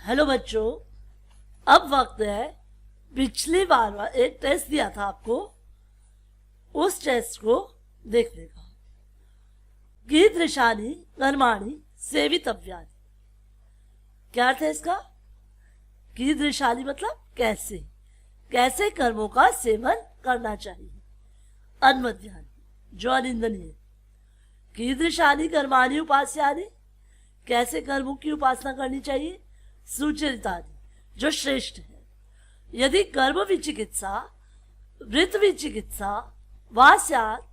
Hello बच्चों, अब वक्त है पिछली बार एक टेस्ट दिया था आपको, उस टेस्ट को देखने का। कीदृशानि कर्माणि सेवितव्यानि। क्या अर्थ है इसका? कीदृशानि मतलब कैसे, कैसे कर्मों का सेवन करना चाहिए। अन्वद्यानि जो अनिंदनीय। कीदृशानि कर्माणि उपास्यानि कैसे कर्मों की उपासना करनी चाहिए। सुचरितानि जो श्रेष्ठ है। यदि कर्म विचिकित्सा वृत्त विचिकित्सा वा स्यात्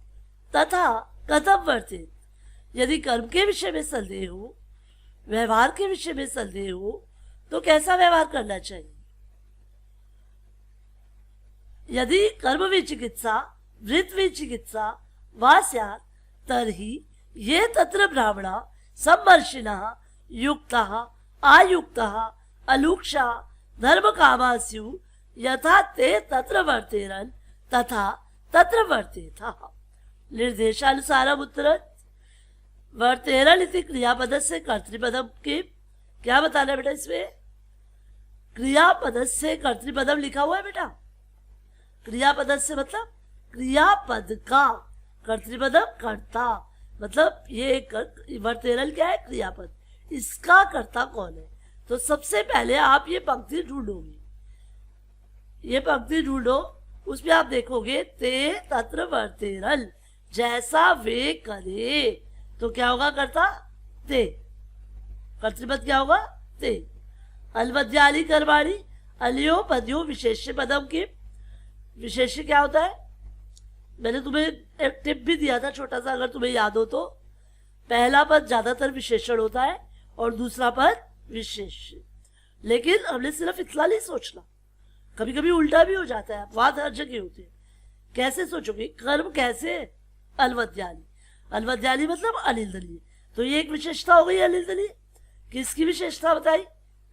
तथा कथम वर्तेत। यदि कर्म के विषय में संदेह हो, व्यवहार के विषय में संदेह हो, तो कैसा व्यवहार करना चाहिए। यदि कर्म विचिकित्सा वृत्त विचिकित्सा वा स्यात् तर्हि ये तत्र ब्राह्मणा सम्मर्षिणः युक्ताः आयुक्ताः अलुक्षा धर्म कामास्यु यथा ते तत्र वर्तेरन् तथा तत्र वर्तेथः। निर्देशानुसारम् उत्तरत्। वर्तेरन् इति क्रियापदस्य कर्तृपदम के क्या बताना है बेटा इसमें? क्रियापदस्य कर्तृपदम लिखा हुआ है बेटा। क्रियापदस्य मतलब क्रियापद का, कर्तृपदम कर्ता, मतलब ये वर्तेरल क्या है? क्रियापद। इसका कर्ता कौन है? तो सबसे पहले आप ये पंक्ति ढूंढोगे, ये पंक्ति ढूंढो, उसमें आप देखोगे ते तत्र वर्तेरल, जैसा वे करे। तो क्या होगा कर्ता? ते। कर्तृपद क्या होगा? ते। अलवद्यानि कर्माणि अलयो पद्यो विशेष्य पदम के। विशेष्य क्या होता है? मैंने तुम्हें एक टिप भी दिया था छोटा सा, अगर तुम्हें याद हो तो। पहला पद ज्यादातर विशेषण होता है और दूसरा पद विशेष्य। लेकिन हमने सिर्फ इतना नहीं सोचना, कभी कभी उल्टा भी हो जाता है। अपवाद हर जगह होते हैं। कैसे सोचोगे? कर्म कैसे? अलवद्यानि। अलवद्यानि मतलब अनिंदनीय। तो ये एक विशेषता हो गई अनिंदनीय। किसकी विशेषता बताई?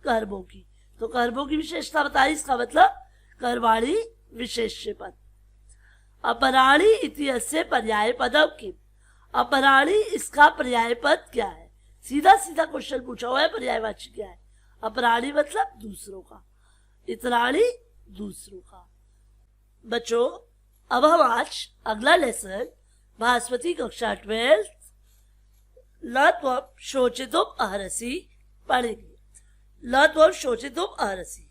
कर्मों की। तो कर्मों की विशेषता बताई, इसका मतलब कर्माणि विशेष्य पद। अपराणी इति अस्य पर्याय पदम किम। अपराणी इसका पर्याय पद क्या है? सीधा सीधा क्वेश्चन पूछा हुआ है, पर्यायवाची क्या है? अपराणी मतलब दूसरों का, इतराणी दूसरों का। बच्चों, अब हम आज अगला लेसन भास्वती कक्षा 12 ल त्वं शोचितुम् अर्हसि पढ़ेंगे। ल त्वं शोचितुम् अर्हसि।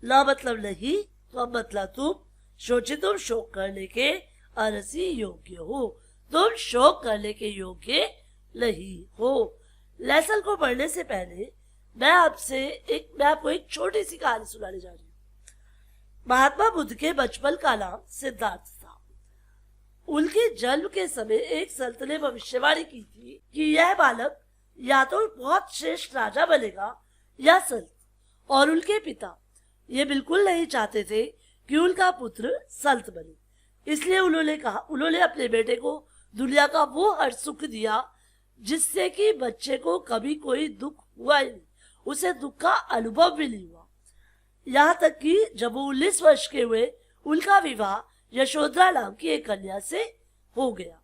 ल मतलब नहीं, त्वं मतलब तुम, शोचितुम शोक करने के, अर्हसि योग्य हो, तुम शोक करने के योग्य नहीं हो। लेसन को पढ़ने से पहले मैं आपको एक छोटी सी कहानी सुनाने जा रही हूँ। महात्मा बुद्ध के बचपन का नाम सिद्धार्थ था। उनके जन्म के समय एक संत ने भविष्यवाणी की थी कि यह बालक या तो बहुत श्रेष्ठ राजा बनेगा या संत। और उनके पिता ये बिल्कुल नहीं चाहते थे कि उनका पुत्र संत बने। इसलिए उन्होंने अपने बेटे को दुनिया का वो हर सुख दिया जिससे कि बच्चे को कभी कोई दुख हुआ ही नहीं, उसे दुख का अनुभव भी नहीं हुआ। यहाँ तक कि जब वो 19 वर्ष के हुए, उनका विवाह यशोधरा नाम की एक कन्या से हो गया।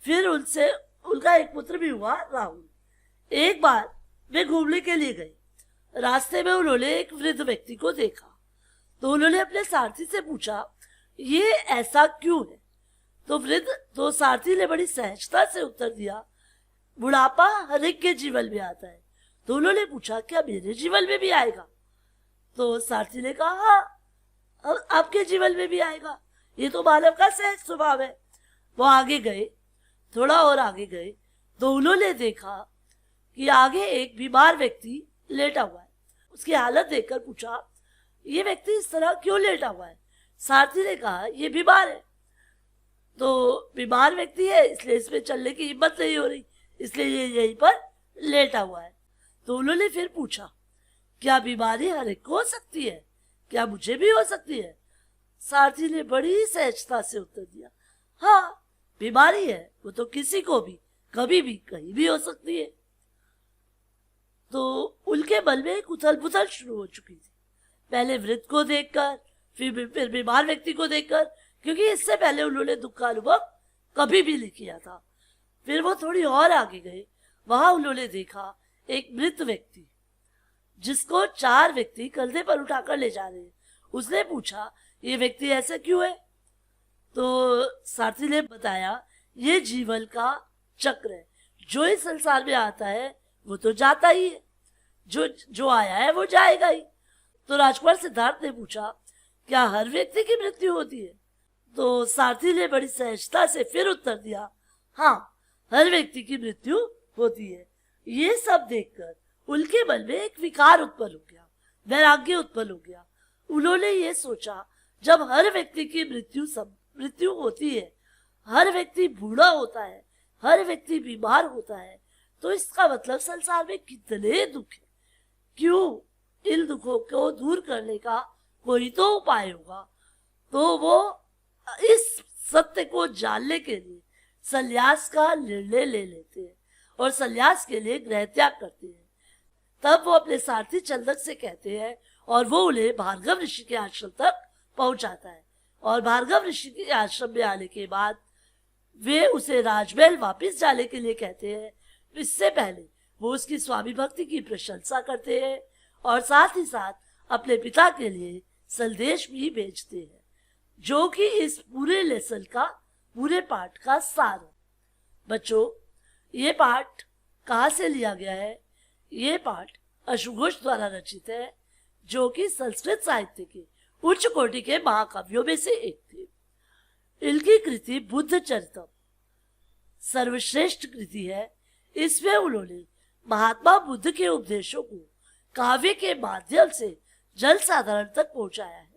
फिर उनसे उनका एक पुत्र भी हुआ, राहुल। एक बार वे घूमने के लिए गए। रास्ते में उन्होंने एक वृद्ध व्यक्ति को देखा, तो उन्होंने अपने सारथी से पूछा, ये ऐसा क्यों है? तो सारथी ने बड़ी सहजता से उत्तर दिया, बुढ़ापा हर एक के जीवन में आता है। तो उन्होंने पूछा, क्या मेरे जीवन में भी आएगा? तो सारथी ने कहा, हाँ, आपके जीवन में भी आएगा, ये तो मानव का सहज स्वभाव है। वो आगे गए, थोड़ा और आगे गए, तो उन्होंने देखा कि आगे एक बीमार व्यक्ति लेटा हुआ है। उसकी हालत देखकर पूछा, ये व्यक्ति इस तरह क्यों लेटा हुआ है? सारथी ने कहा, ये बीमार है। तो बीमार व्यक्ति है, इसलिए इसमें चलने की हिम्मत नहीं हो रही, इसलिए ये यहीं पर लेटा हुआ है। तो उन्होंने फिर पूछा, क्या बीमारी हर एक को हो सकती है? क्या मुझे भी हो सकती है? सारथी ने बड़ी सहजता से उत्तर दिया, हाँ, बीमारी है वो तो किसी को भी कभी भी कहीं भी हो सकती है। तो उनके मन में एक उथल पुथल शुरू हो चुकी थी। पहले वृद्ध को देखकर, फिर बीमार व्यक्ति को देखकर, क्योंकि इससे पहले उन्होंने दुख का अनुभव कभी भी नहीं किया था। फिर वो थोड़ी और आगे गए, वहां उन्होंने देखा एक मृत व्यक्ति जिसको 4 व्यक्ति कंधे पर उठाकर ले जा रहे हैं। उसने पूछा, ये व्यक्ति ऐसे क्यों है? तो सारथी ने बताया, ये जीवन का चक्र है, जो इस संसार में आता है वो तो जाता ही है, जो आया है वो जाएगा ही। तो राजकुमार सिद्धार्थ ने पूछा, क्या हर व्यक्ति की मृत्यु होती है? तो सारथी ने बड़ी सहजता से फिर उत्तर दिया, हाँ, हर व्यक्ति की मृत्यु होती है। ये सब देखकर उनके मन में एक विकार उत्पन्न हो गया, वैराग्य उत्पन्न हो गया। उन्होंने ये सोचा, जब हर व्यक्ति की मृत्यु होती है, हर व्यक्ति बूढ़ा होता है, हर व्यक्ति बीमार होता है, तो इसका मतलब संसार में कितने दुख है। क्यों इन दुखों को दूर करने का कोई तो उपाय होगा। तो वो इस सत्य को जानने के लिए संन्यास का निर्णय ले लेते हैं और संन्यास के लिए गृह त्याग करते हैं। तब वो अपने सारथी चंदक से कहते हैं और वो उन्हें भार्गव ऋषि के आश्रम तक पहुंचाता है। और भार्गव ऋषि के आश्रम में आने के बाद वे उसे राजमहल वापस जाने के लिए कहते हैं। इससे पहले वो उसकी स्वामी भक्ति की प्रशंसा करते हैं और साथ ही साथ अपने पिता के लिए संदेश भी भेजते हैं, जो कि इस पूरे लेसन का, पूरे पाठ का सार है। बच्चों, ये पाठ कहाँ से लिया गया है? ये पाठ अश्वघोष द्वारा रचित है, जो कि संस्कृत साहित्य के उच्च कोटि के महाकाव्यों में से एक थे। इनकी कृति बुद्ध चरितम सर्वश्रेष्ठ कृति है। इसमें उन्होंने महात्मा बुद्ध के उपदेशों को काव्य के माध्यम से जन साधारण तक पहुंचाया है।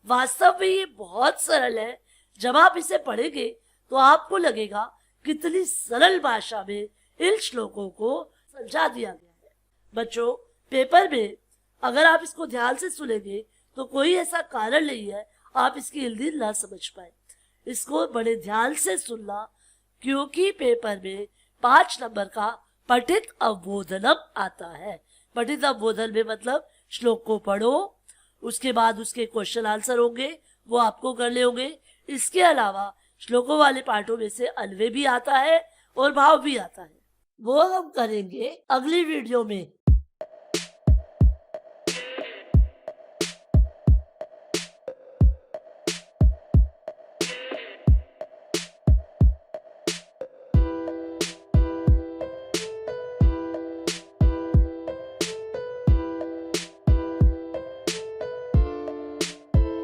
वास्तव में ये बहुत सरल है। जब आप इसे पढ़ेंगे तो आपको लगेगा कितनी सरल भाषा में इन श्लोकों को समझा दिया गया है। बच्चों, पेपर में अगर आप इसको ध्यान से सुनेंगे तो कोई ऐसा कारण नहीं है आप इसकी हिंदी ना समझ पाए। इसको बड़े ध्यान से सुनना, क्योंकि पेपर में 5 नंबर का पठित अवबोधनम आता है। पठित अवबोधन में मतलब श्लोक को पढ़ो, उसके बाद उसके क्वेश्चन आंसर होंगे, वो आपको करने होंगे। इसके अलावा श्लोकों वाले पाठों में से अन्वय भी आता है और भाव भी आता है। वो हम करेंगे अगली वीडियो में।